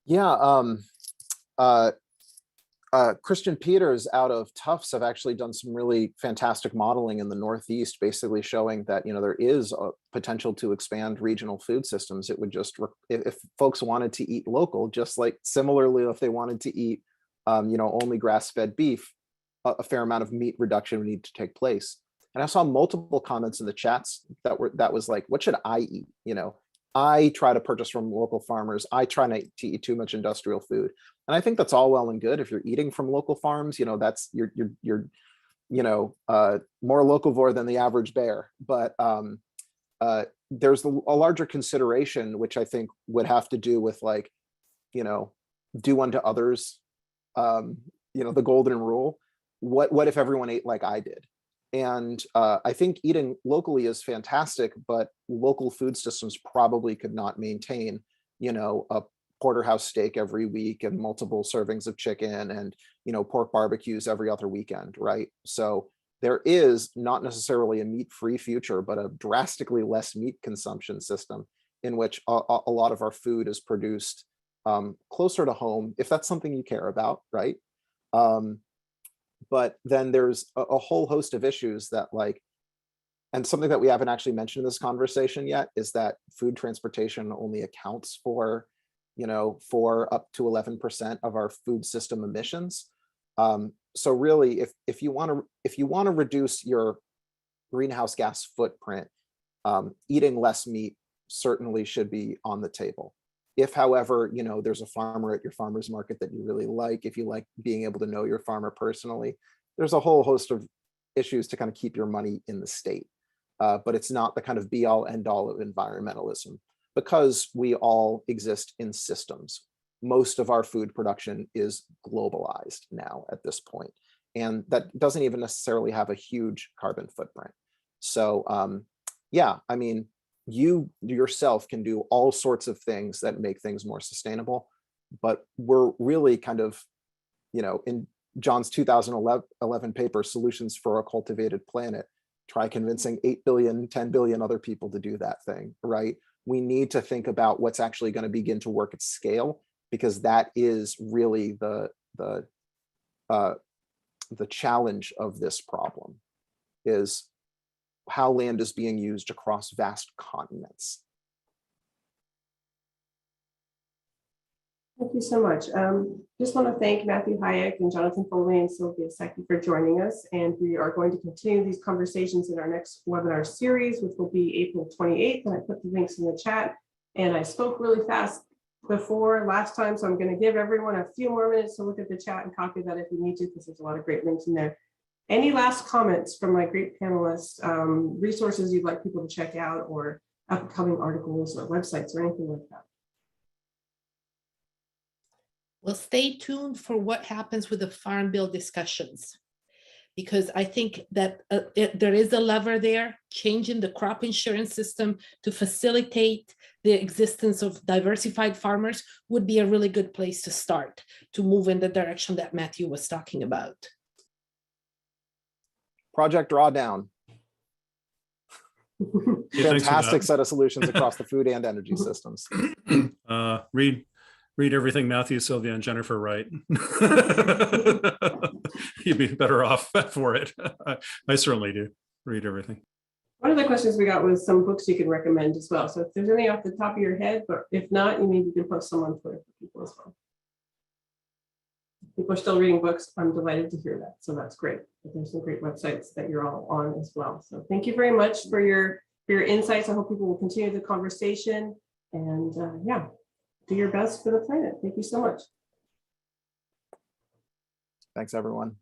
C: Yeah, Christian Peters out of Tufts have actually done some really fantastic modeling in the Northeast, basically showing that there is a potential to expand regional food systems. It would just, if folks wanted to eat local, just like similarly if they wanted to eat only grass-fed beef, a fair amount of meat reduction would need to take place. And I saw multiple comments in the chats that was like, what should I eat? I try to purchase from local farmers. I try not to eat too much industrial food. And I think that's all well and good if you're eating from local farms. That's you're more locavore than the average bear. But there's a larger consideration, which I think would have to do with do unto others. The golden rule. What if everyone ate like I did? And I think eating locally is fantastic, but local food systems probably could not maintain, a porterhouse steak every week and multiple servings of chicken and, pork barbecues every other weekend, right? So there is not necessarily a meat-free future, but a drastically less meat consumption system in which a lot of our food is produced closer to home, if that's something you care about, right? But then there's a whole host of issues that and something that we haven't actually mentioned in this conversation yet is that food transportation only accounts for, for up to 11% of our food system emissions. So really, if you want to reduce your greenhouse gas footprint, eating less meat certainly should be on the table. If, however, there's a farmer at your farmer's market that you really like, if you like being able to know your farmer personally, there's a whole host of issues to kind of keep your money in the state. But it's not the kind of be all end all of environmentalism. because we all exist in systems. Most of our food production is globalized now at this point, and that doesn't even necessarily have a huge carbon footprint. So yeah, I mean, you yourself can do all sorts of things that make things more sustainable, but we're really kind of, you know, in John's 2011 paper, Solutions for a Cultivated Planet, try convincing 8 billion, 10 billion other people to do that thing, right? We need to think about what's actually going to begin to work at scale, because that is really the challenge of this problem, is how land is being used across vast continents.
A: Thank you so much. Just want to thank Matthew Hayek and Jonathan Foley and Sylvia Secchi for joining us. And we are going to continue these conversations in our next webinar series, which will be April 28th. And I put the links in the chat. And I spoke really fast before last time, so I'm going to give everyone a few more minutes to look at the chat and copy that if you need to, because there's a lot of great links in there. Any last comments from my great panelists, resources you'd like people to check out, or upcoming articles or websites or anything like that?
D: Well, stay tuned for what happens with the Farm Bill discussions, because I think that there is a lever there, changing the crop insurance system to facilitate the existence of diversified farmers would be a really good place to start to move in the direction that Matthew was talking about.
C: Project Drawdown. Fantastic set of solutions across the food and energy systems.
B: Read everything Matthew, Sylvia, and Jennifer write. You'd be better off for it. I certainly do. Read everything.
A: One of the questions we got was some books you can recommend as well. So if there's any off the top of your head, but if not, you can post some on Twitter for people as well. People are still reading books. I'm delighted to hear that. So that's great. But there's some great websites that you're all on as well. So thank you very much for your insights. I hope people will continue the conversation, and yeah, do your best for the planet. Thank you so much.
C: Thanks, everyone.